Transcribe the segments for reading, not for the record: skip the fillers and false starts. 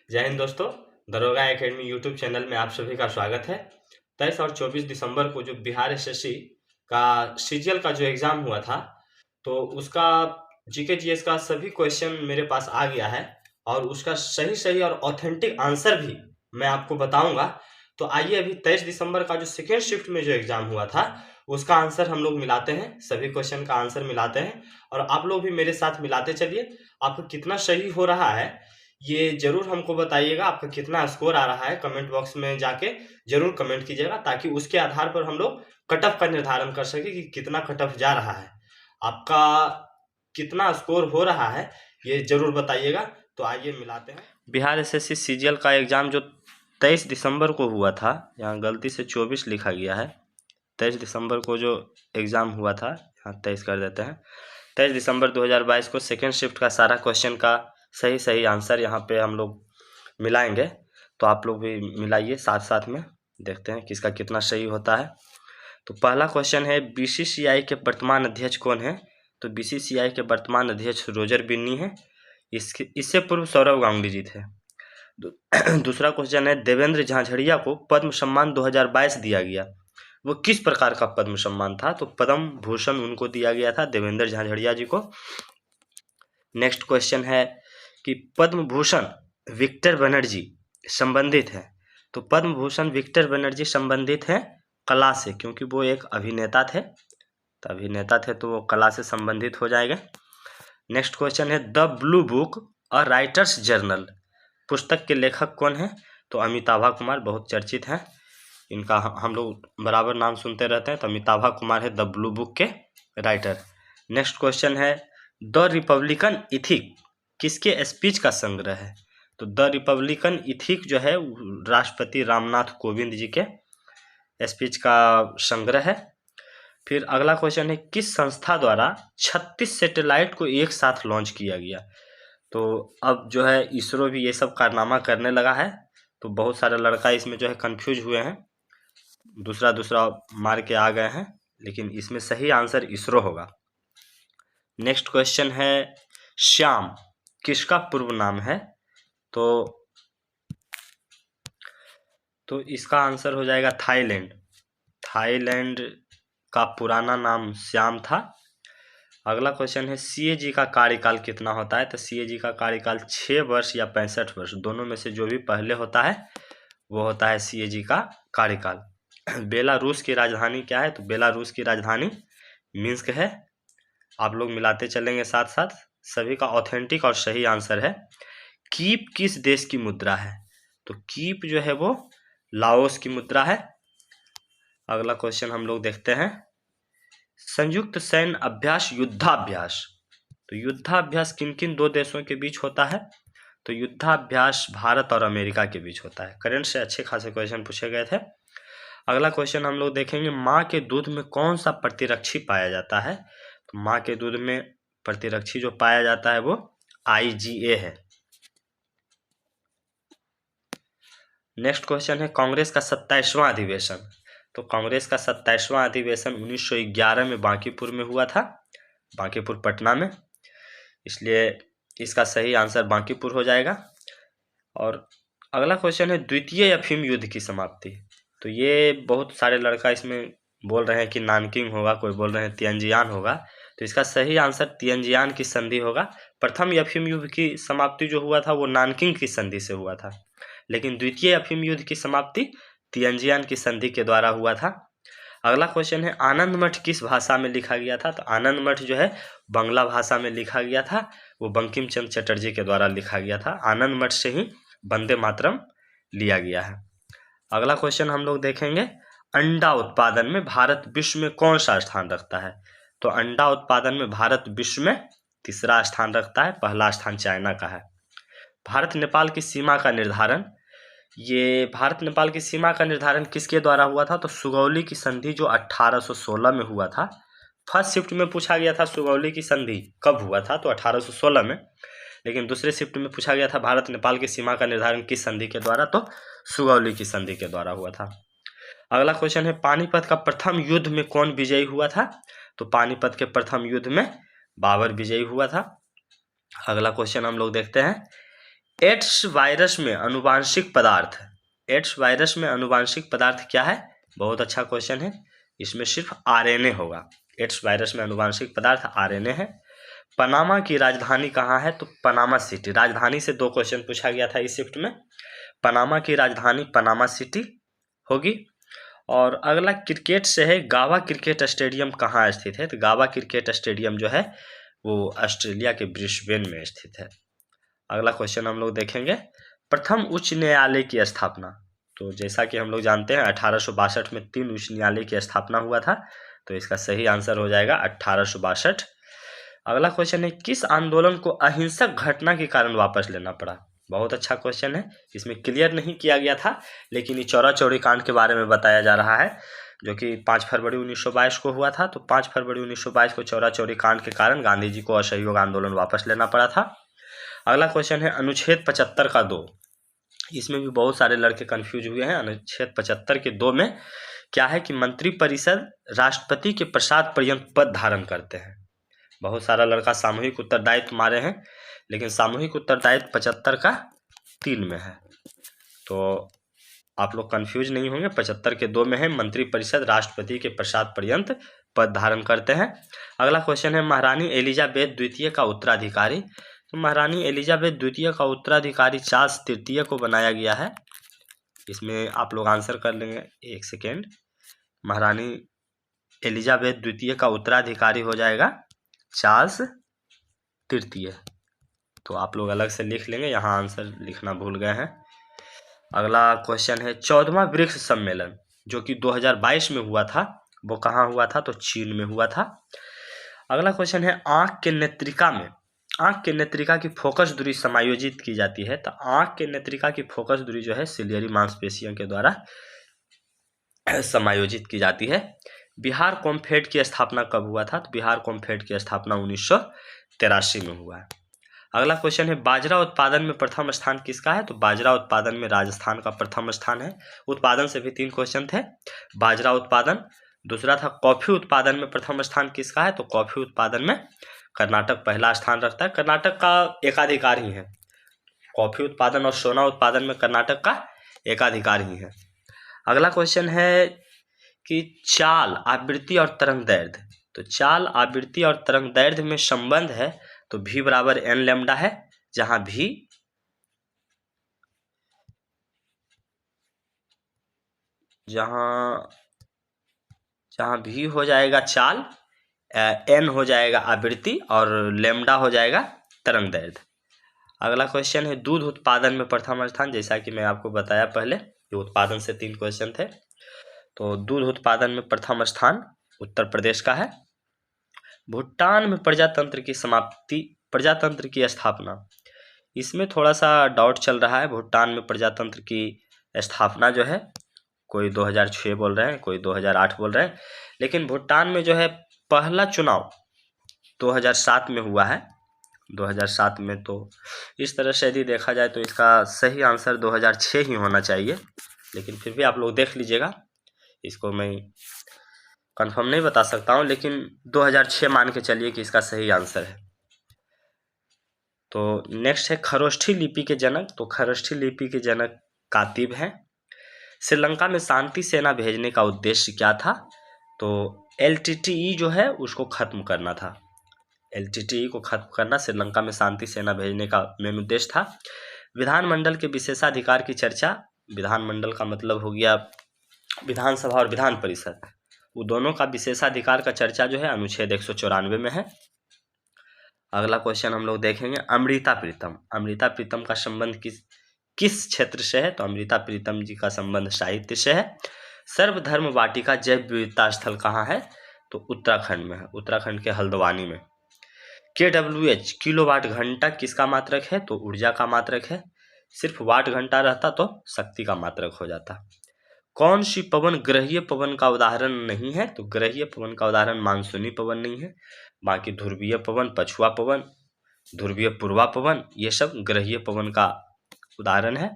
जय हिंद दोस्तों। दरोगा एकेडमी यूट्यूब चैनल में आप सभी का स्वागत है। 23 और 24 दिसंबर को जो बिहार एसएससी का सीजीएल का जो एग्जाम हुआ था, तो उसका जीके जीएस का सभी क्वेश्चन मेरे पास आ गया है और उसका सही सही और ऑथेंटिक आंसर भी मैं आपको बताऊंगा। तो आइए अभी 23 दिसंबर का जो सेकेंड शिफ्ट में जो एग्जाम हुआ था उसका आंसर हम लोग मिलाते हैं, सभी क्वेश्चन का आंसर मिलाते हैं और आप लोग भी मेरे साथ मिलाते चलिए। आपको कितना सही हो रहा है ये जरूर हमको बताइएगा। आपका कितना स्कोर आ रहा है कमेंट बॉक्स में जाके जरूर कमेंट कीजिएगा, ताकि उसके आधार पर हम लोग कट ऑफ का निर्धारण कर सके कि कितना कट ऑफ जा रहा है, आपका कितना स्कोर हो रहा है, ये जरूर बताइएगा। तो आइए मिलाते हैं। बिहार एसएससी सीजीएल का एग्जाम जो 23 दिसंबर को हुआ था, यहाँ गलती से 24 लिखा गया है। 23 दिसंबर को जो एग्जाम हुआ था, यहाँ 23 कर देते हैं। 23 दिसंबर 2022 को सेकेंड शिफ्ट का सारा क्वेश्चन का सही सही आंसर यहाँ पे हम लोग मिलाएंगे। तो आप लोग भी मिलाइए साथ साथ में, देखते हैं किसका कितना सही होता है। तो पहला क्वेश्चन है, बीसीसीआई के वर्तमान अध्यक्ष कौन है? तो बीसीसीआई के वर्तमान अध्यक्ष रोजर बिन्नी है। इससे पूर्व सौरव गांगुली जी थे। दूसरा क्वेश्चन है, देवेंद्र झाझड़िया को पद्म सम्मान 2022 दिया गया, वो किस प्रकार का पद्म सम्मान था? तो पद्म भूषण उनको दिया गया था, देवेंद्र झाझड़िया जी को। नेक्स्ट क्वेश्चन है कि पद्म भूषण विक्टर बनर्जी संबंधित है। तो पद्म भूषण विक्टर बनर्जी संबंधित है कला से, क्योंकि वो एक अभिनेता थे, तो वो कला से संबंधित हो जाएगा। नेक्स्ट क्वेश्चन है, द ब्लू बुक और राइटर्स जर्नल पुस्तक के लेखक कौन है? तो अमिताभा कुमार बहुत चर्चित हैं, इनका हम लोग बराबर नाम सुनते रहते हैं। तो अमिताभा कुमार है द ब्लू बुक के राइटर। नेक्स्ट क्वेश्चन है, द रिपब्लिकन इथिक किसके स्पीच का संग्रह है? तो द रिपब्लिकन इथिक जो है राष्ट्रपति रामनाथ कोविंद जी के स्पीच का संग्रह है। फिर अगला क्वेश्चन है, किस संस्था द्वारा 36 सैटेलाइट को एक साथ लॉन्च किया गया? तो अब जो है इसरो भी ये सब कारनामा करने लगा है, तो बहुत सारे लड़का इसमें जो है कंफ्यूज हुए हैं, दूसरा मार के आ गए हैं, लेकिन इसमें सही आंसर इसरो होगा। नेक्स्ट क्वेश्चन है, श्याम किसका पूर्व नाम है? तो इसका आंसर हो जाएगा थाईलैंड का पुराना नाम श्याम था। अगला क्वेश्चन है, सीएजी का कार्यकाल कितना होता है? तो सीएजी का कार्यकाल 6 वर्ष या 65 वर्ष, दोनों में से जो भी पहले होता है वो होता है सीएजी का कार्यकाल। बेलारूस की राजधानी क्या है? तो बेलारूस की राजधानी मिन्स्क है। आप लोग मिलाते चलेंगे साथ साथ, सभी का ऑथेंटिक और सही आंसर है। कीप किस देश की मुद्रा है? तो कीप जो है वो लाओस की मुद्रा है। अगला क्वेश्चन हम लोग देखते हैं, संयुक्त सैन्य अभ्यास युद्धाभ्यास, तो युद्धाभ्यास किन किन दो देशों के बीच होता है? तो युद्धाभ्यास भारत और अमेरिका के बीच होता है। करंट से अच्छे खासे क्वेश्चन पूछे गए थे। अगला क्वेश्चन हम लोग देखेंगे, माँ के दूध में कौन सा प्रतिरक्षी पाया जाता है? तो माँ के दूध में प्रतिरक्षी जो पाया जाता है वो IgA है। नेक्स्ट क्वेश्चन है, कांग्रेस का 27वां अधिवेशन, तो कांग्रेस का 27वां अधिवेशन 1911 में बांकीपुर में हुआ था, बांकीपुर पटना में, इसलिए इसका सही आंसर बांकीपुर हो जाएगा। और अगला क्वेश्चन है, द्वितीय अफीम युद्ध की समाप्ति, तो ये बहुत सारे लड़का इसमें बोल रहे हैं कि नानकिंग होगा, कोई बोल रहे हैं तियानजियान होगा, तो इसका सही आंसर तियानजियान की संधि होगा। प्रथम अफीम युद्ध की समाप्ति जो हुआ था वो नानकिंग की संधि से हुआ था, लेकिन द्वितीय अफीम युद्ध की समाप्ति तियानजियान की संधि के द्वारा हुआ था। अगला क्वेश्चन है, आनंद मठ किस भाषा में लिखा गया था? तो आनंद मठ जो है बांग्ला भाषा में लिखा गया था, वो बंकिम चंद्र चटर्जी के द्वारा लिखा गया था। आनंद मठ से ही वंदे मातरम लिया गया है। अगला क्वेश्चन हम लोग देखेंगे, अंडा उत्पादन में भारत विश्व में कौन सा स्थान रखता है? तो अंडा उत्पादन में भारत विश्व में तीसरा स्थान रखता है, पहला स्थान चाइना का है। भारत नेपाल की सीमा का निर्धारण, ये भारत नेपाल की सीमा का निर्धारण किसके द्वारा हुआ था? तो सुगौली की संधि जो 1816 में हुआ था। फर्स्ट शिफ्ट में पूछा गया था सुगौली की संधि कब हुआ था, तो 1816 में, लेकिन दूसरे शिफ्ट में पूछा गया था भारत नेपाल की सीमा का निर्धारण किस संधि के द्वारा, तो सुगौली की संधि के द्वारा हुआ था। अगला क्वेश्चन है, पानीपत का प्रथम युद्ध में कौन विजयी हुआ था? तो पानीपत के प्रथम युद्ध में बाबर विजयी हुआ था। अगला क्वेश्चन हम लोग देखते हैं, एड्स वायरस में आनुवांशिक पदार्थ, एड्स वायरस में आनुवांशिक पदार्थ क्या है? बहुत अच्छा क्वेश्चन है। इसमें सिर्फ आरएनए होगा। एड्स वायरस में आनुवांशिक पदार्थ आरएनए है। पनामा की राजधानी कहाँ है? तो पनामा सिटी। राजधानी से 2 क्वेश्चन पूछा गया था इस शिफ्ट में। पनामा की राजधानी पनामा सिटी होगी। और अगला क्रिकेट से है, गावा क्रिकेट स्टेडियम कहाँ स्थित है? तो गावा क्रिकेट स्टेडियम जो है वो ऑस्ट्रेलिया के ब्रिस्बेन में स्थित है। अगला क्वेश्चन हम लोग देखेंगे, प्रथम उच्च न्यायालय की स्थापना। तो जैसा कि हम लोग जानते हैं 1862 में 3 उच्च न्यायालय की स्थापना हुआ था, तो इसका सही आंसर हो जाएगा 1862। अगला क्वेश्चन है, किस आंदोलन को अहिंसक घटना के कारण वापस लेना पड़ा? बहुत अच्छा क्वेश्चन है। इसमें क्लियर नहीं किया गया था, लेकिन ये चौरा चौरी कांड के बारे में बताया जा रहा है, जो कि 5 फरवरी 1922 को हुआ था। तो 5 फरवरी 1922 को चौरा चौरी कांड के कारण गांधी जी को असहयोग आंदोलन वापस लेना पड़ा था। अगला क्वेश्चन है, अनुच्छेद 75 का 2। इसमें भी बहुत सारे लड़के कंफ्यूज हुए हैं। अनुच्छेद 75 के 2 में क्या है कि मंत्रिपरिषद राष्ट्रपति के प्रसाद पर्यंत पद धारण करते हैं। बहुत सारा लड़का सामूहिक उत्तरदायित्व मारे हैं, लेकिन सामूहिक उत्तरदायित्व 75 का 3 में है, तो आप लोग कंफ्यूज नहीं होंगे। 75 के 2 में है, मंत्रिपरिषद राष्ट्रपति के प्रसाद पर्यंत पद धारण करते हैं। अगला क्वेश्चन है, महारानी एलिजाबेथ द्वितीय का उत्तराधिकारी। तो महारानी एलिजाबेथ द्वितीय का उत्तराधिकारी चार्ल्स तृतीय को बनाया गया है। इसमें आप लोग आंसर कर लेंगे, एक सेकेंड। महारानी एलिजाबेथ द्वितीय का उत्तराधिकारी हो जाएगा चार्ल्स तृतीय। तो आप लोग अलग से लिख लेंगे, यहाँ आंसर लिखना भूल गए हैं। अगला क्वेश्चन है, 14वां ब्रिक्स सम्मेलन जो कि 2022 में हुआ था, वो कहाँ हुआ था? तो चीन में हुआ था। अगला क्वेश्चन है, आंख के नेत्रिका में, आंख के नेत्रिका की फोकस दूरी समायोजित की जाती है। तो आंख के नेत्रिका की फोकस दूरी जो है सिलियरी मांसपेशियों के द्वारा समायोजित की जाती है। बिहार कॉम्फेड की स्थापना कब हुआ था? तो बिहार कॉम्फेड की स्थापना 1983 में हुआ है। अगला क्वेश्चन है, बाजरा उत्पादन में प्रथम स्थान किसका है? तो बाजरा उत्पादन में राजस्थान का प्रथम स्थान है। उत्पादन से भी 3 क्वेश्चन थे, बाजरा उत्पादन। दूसरा था, कॉफी उत्पादन में प्रथम स्थान किसका है? तो कॉफी उत्पादन में कर्नाटक पहला स्थान रखता है। कर्नाटक का एकाधिकार ही है। कॉफी उत्पादन और सोना उत्पादन में कर्नाटक का एकाधिकार ही है। अगला क्वेश्चन है कि चाल, आवृत्ति और तरंग दैर्ध्य। तो चाल, आवृत्ति और तरंग दैर्ध्य में संबंध है, तो v बराबर n लैम्डा है, जहां v हो जाएगा चाल, n हो जाएगा आवृत्ति और लैम्डा हो जाएगा तरंग दैर्ध्य। अगला क्वेश्चन है, दूध उत्पादन में प्रथम स्थान। जैसा कि मैं आपको बताया पहले, ये उत्पादन से 3 क्वेश्चन थे। तो दूध उत्पादन में प्रथम स्थान उत्तर प्रदेश का है। भूटान में प्रजातंत्र की समाप्ति, प्रजातंत्र की स्थापना, इसमें थोड़ा सा डाउट चल रहा है। भूटान में प्रजातंत्र की स्थापना जो है, कोई 2006 बोल रहे हैं, कोई 2008 बोल रहे हैं, लेकिन भूटान में जो है पहला चुनाव 2007 में हुआ है। 2007 में, तो इस तरह से यदि देखा जाए तो इसका सही आंसर 2006 ही होना चाहिए, लेकिन फिर भी आप लोग देख लीजिएगा। इसको मैं कंफर्म नहीं बता सकता हूँ, लेकिन 2006 मान के चलिए कि इसका सही आंसर है। तो नेक्स्ट है, खरोष्ठी लिपि के जनक। तो खरोष्ठी लिपि के जनक कातिब हैं। श्रीलंका में शांति सेना भेजने का उद्देश्य क्या था? तो LTTE जो है उसको खत्म करना था। LTTE को खत्म करना श्रीलंका में शांति सेना भेजने का मेन उद्देश्य था। विधानमंडल के विशेषाधिकार की चर्चा, विधानमंडल का मतलब हो गया विधानसभा और विधान परिषद, वो दोनों का विशेषाधिकार का चर्चा जो है अनुच्छेद 194 में है। अगला क्वेश्चन हम लोग देखेंगे, अमृता प्रीतम। अमृता प्रीतम का संबंध किस क्षेत्र से है? तो अमृता प्रीतम जी का संबंध साहित्य से है। सर्वधर्म वाटिका जैव विविधता स्थल कहाँ है? तो उत्तराखंड में है, उत्तराखंड के हल्द्वानी में। KWH किलोवाट घंटा किसका मात्रक है? तो ऊर्जा का मात्रक है। सिर्फ वाट घंटा रहता तो शक्ति का मात्रक हो जाता। कौन सी पवन ग्रहीय पवन का उदाहरण नहीं है? तो ग्रहीय पवन का उदाहरण मानसूनी पवन नहीं है, बाकी ध्रुवीय पवन, पछुआ पवन, ध्रुवीय पूर्वा पवन, ये सब ग्रहीय पवन का उदाहरण है।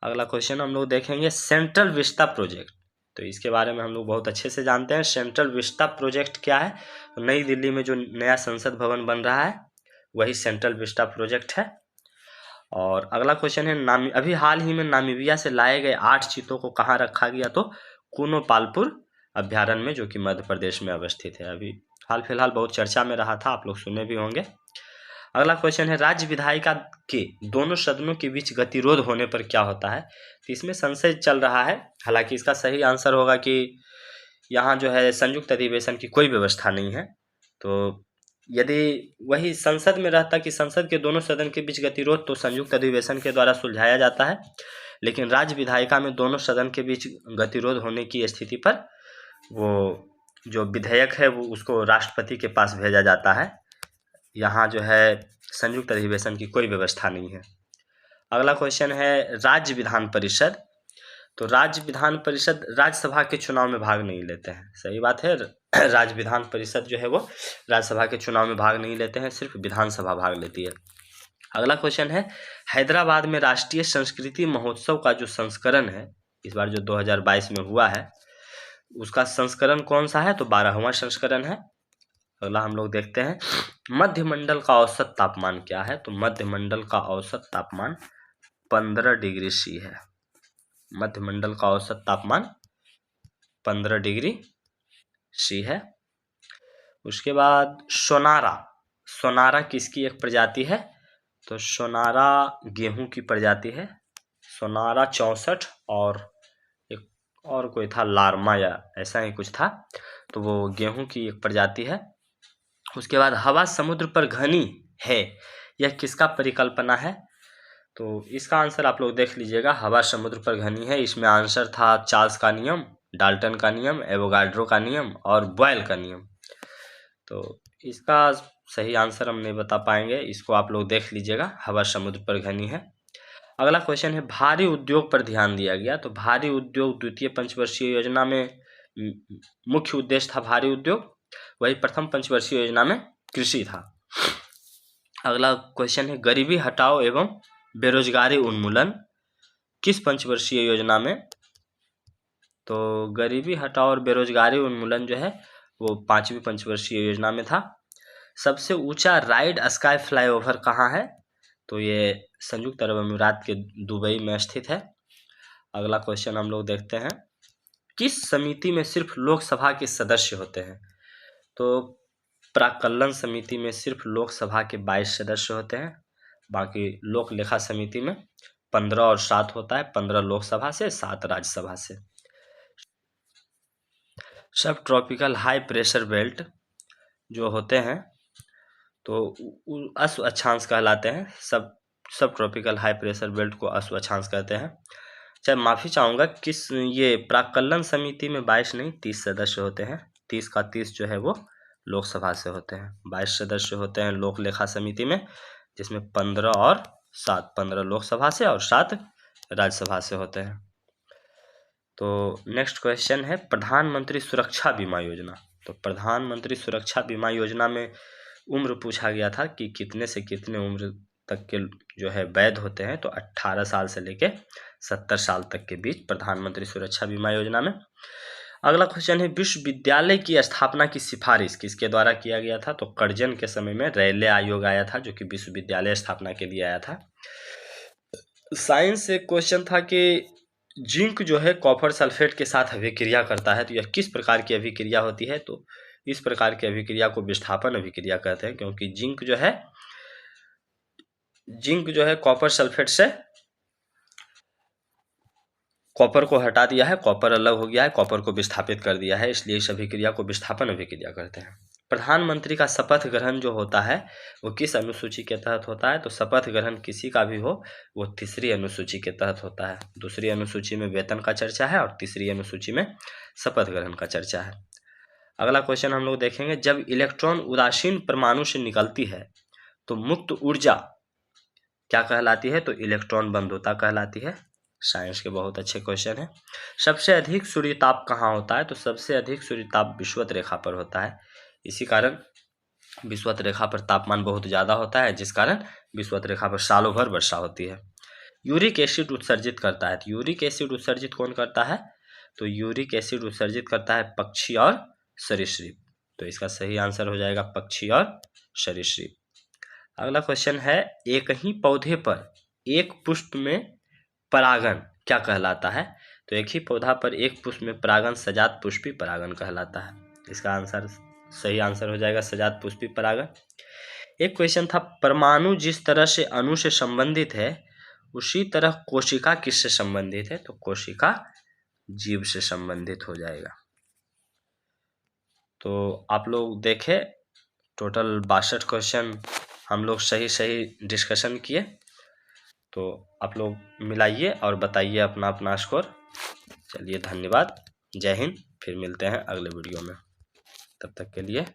अगला क्वेश्चन हम लोग देखेंगे, सेंट्रल विस्टा प्रोजेक्ट। तो इसके बारे में हम लोग बहुत अच्छे से जानते हैं। सेंट्रल विस्टा प्रोजेक्ट क्या है? तो नई दिल्ली में जो नया संसद भवन बन रहा है वही सेंट्रल विस्टा प्रोजेक्ट है। और अगला क्वेश्चन है अभी हाल ही में नामीबिया से लाए गए 8 चीतों को कहाँ रखा गया? तो कूनोपालपुर अभ्यारण्य में, जो कि मध्य प्रदेश में अवस्थित है। अभी हाल फिलहाल बहुत चर्चा में रहा था, आप लोग सुने भी होंगे। अगला क्वेश्चन है राज्य विधायिका के दोनों सदनों के बीच गतिरोध होने पर क्या होता है? तो इसमें संशय चल रहा है, हालांकि इसका सही आंसर होगा कि यहाँ जो है संयुक्त अधिवेशन की कोई व्यवस्था नहीं है। तो यदि वही संसद में रहता कि संसद के दोनों सदन के बीच गतिरोध, तो संयुक्त अधिवेशन के द्वारा सुलझाया जाता है। लेकिन राज्य विधायिका में दोनों सदन के बीच गतिरोध होने की स्थिति पर वो जो विधेयक है वो उसको राष्ट्रपति के पास भेजा जाता है। यहाँ जो है संयुक्त अधिवेशन की कोई व्यवस्था नहीं है। अगला क्वेश्चन है राज्य विधान परिषद। तो राज्य विधान परिषद राज्यसभा के चुनाव में भाग नहीं लेते हैं। सही बात है, राज्य विधान परिषद जो है वो राज्यसभा के चुनाव में भाग नहीं लेते हैं, सिर्फ विधानसभा भाग लेती है। अगला क्वेश्चन है हैदराबाद में राष्ट्रीय संस्कृति महोत्सव का जो संस्करण है इस बार जो 2022 में हुआ है, उसका संस्करण कौन सा है? तो 12वां संस्करण है। अगला हम लोग देखते हैं मध्य मंडल का औसत तापमान क्या है? तो मध्य मंडल का औसत तापमान 15 डिग्री सी है। मध्य मंडल का औसत तापमान 15 डिग्री सी है। उसके बाद सोनारा किसकी एक प्रजाति है? तो सोनारा गेहूं की प्रजाति है। सोनारा 64 और एक और कोई था लार्मा या ऐसा ही कुछ था, तो वो गेहूं की एक प्रजाति है। उसके बाद हवा समुद्र पर घनी है, यह किसका परिकल्पना है? तो इसका आंसर आप लोग देख लीजिएगा, हवा समुद्र पर घनी है। इसमें आंसर था चार्ल्स का नियम, डाल्टन का नियम, एवोगाड्रो का नियम और बॉयल का नियम। तो इसका सही आंसर हम नहीं बता पाएंगे, इसको आप लोग देख लीजिएगा, हवा समुद्र पर घनी है। अगला क्वेश्चन है भारी उद्योग पर ध्यान दिया गया। तो भारी उद्योग द्वितीय पंचवर्षीय योजना में मुख्य उद्देश्य था भारी उद्योग, वही प्रथम पंचवर्षीय योजना में कृषि था। अगला क्वेश्चन है गरीबी हटाओ एवं बेरोजगारी उन्मूलन किस पंचवर्षीय योजना में? तो गरीबी हटाओ और बेरोजगारी उन्मूलन जो है वो 5वीं पंचवर्षीय योजना में था। सबसे ऊंचा राइड स्काई फ्लाईओवर कहाँ है? तो ये संयुक्त अरब अमीरात के दुबई में स्थित है। अगला क्वेश्चन हम लोग देखते हैं किस समिति में सिर्फ लोकसभा के सदस्य होते हैं? तो प्राक्कलन समिति में सिर्फ लोकसभा के 22 सदस्य होते हैं, बाकी लोक लेखा समिति में 15 और 7 होता है, 15 लोकसभा से, 7 राज्यसभा से। सब ट्रॉपिकल हाई प्रेशर बेल्ट जो होते हैं तो अश्व अक्षांश कहलाते हैं। सब ट्रॉपिकल हाई प्रेशर बेल्ट को अश्व अक्षांश कहते हैं। चाहे माफ़ी चाहूँगा, किस ये प्राक्कलन समिति में 22 नहीं 30 सदस्य होते हैं। 30 का 30 जो है वो लोकसभा से होते हैं। 22 सदस्य होते हैं लोक लेखा समिति में, जिसमें 15 और 7, 15 लोकसभा से और 7 राज्यसभा से होते हैं। तो नेक्स्ट क्वेश्चन है प्रधानमंत्री सुरक्षा बीमा योजना। तो प्रधानमंत्री सुरक्षा बीमा योजना में उम्र पूछा गया था कि कितने से कितने उम्र तक के जो है वैध होते हैं। तो 18 साल से लेके 70 साल तक के बीच प्रधानमंत्री सुरक्षा बीमा योजना में। अगला क्वेश्चन है विश्वविद्यालय की स्थापना की सिफारिश किसके द्वारा किया गया था? तो कर्जन के समय में रैले आयोग आया था जो कि विश्वविद्यालय स्थापना के लिए आया था। साइंस से क्वेश्चन था कि जिंक जो है कॉपर सल्फेट के साथ अभिक्रिया करता है, तो यह किस प्रकार की अभिक्रिया होती है? तो इस प्रकार की अभिक्रिया को विस्थापन अभिक्रिया कहते हैं, क्योंकि जिंक जो है कॉपर सल्फेट से कॉपर को हटा दिया है, कॉपर अलग हो गया है, कॉपर को विस्थापित कर दिया है, इसलिए इस अभिक्रिया को विस्थापन अभिक्रिया कहते हैं। प्रधानमंत्री का शपथ ग्रहण जो होता है वो किस अनुसूची के तहत होता है? तो शपथ ग्रहण किसी का भी हो वो 3री अनुसूची के तहत होता है। 2री अनुसूची में वेतन का चर्चा है और 3री अनुसूची में शपथ ग्रहण का चर्चा है। अगला क्वेश्चन हम लोग देखेंगे जब इलेक्ट्रॉन उदासीन परमाणु से निकलती है तो मुक्त ऊर्जा क्या कहलाती है? तो इलेक्ट्रॉन बंधुता कहलाती है। साइंस के बहुत अच्छे क्वेश्चन है। सबसे अधिक सूर्यताप कहाँ होता है? तो सबसे अधिक सूर्यताप विषुवत रेखा पर होता है। इसी कारण विषुवत रेखा पर तापमान बहुत ज़्यादा होता है, जिस कारण विषुवत रेखा पर सालों भर वर्षा होती है। यूरिक एसिड उत्सर्जित करता है, तो यूरिक एसिड उत्सर्जित कौन करता है? तो यूरिक एसिड उत्सर्जित करता है पक्षी और सरीसृप। तो इसका सही आंसर हो जाएगा पक्षी और सरीसृप। अगला क्वेश्चन है एक ही पौधे पर एक पुष्प में परागन क्या कहलाता है? तो एक ही पौधा पर एक पुष्प में परागन सजात पुष्पी परागन कहलाता है। इसका आंसर सही आंसर हो जाएगा सजात पुष्पी परागन। एक क्वेश्चन था, परमाणु जिस तरह से अणु से संबंधित है उसी तरह कोशिका किससे संबंधित है? तो कोशिका जीव से संबंधित हो जाएगा। तो आप लोग देखें, टोटल 62 क्वेश्चन हम लोग सही डिस्कशन किए। तो आप लोग मिलाइए और बताइए अपना अपना स्कोर। चलिए धन्यवाद, जय हिंद, फिर मिलते हैं अगले वीडियो में, तब तक के लिए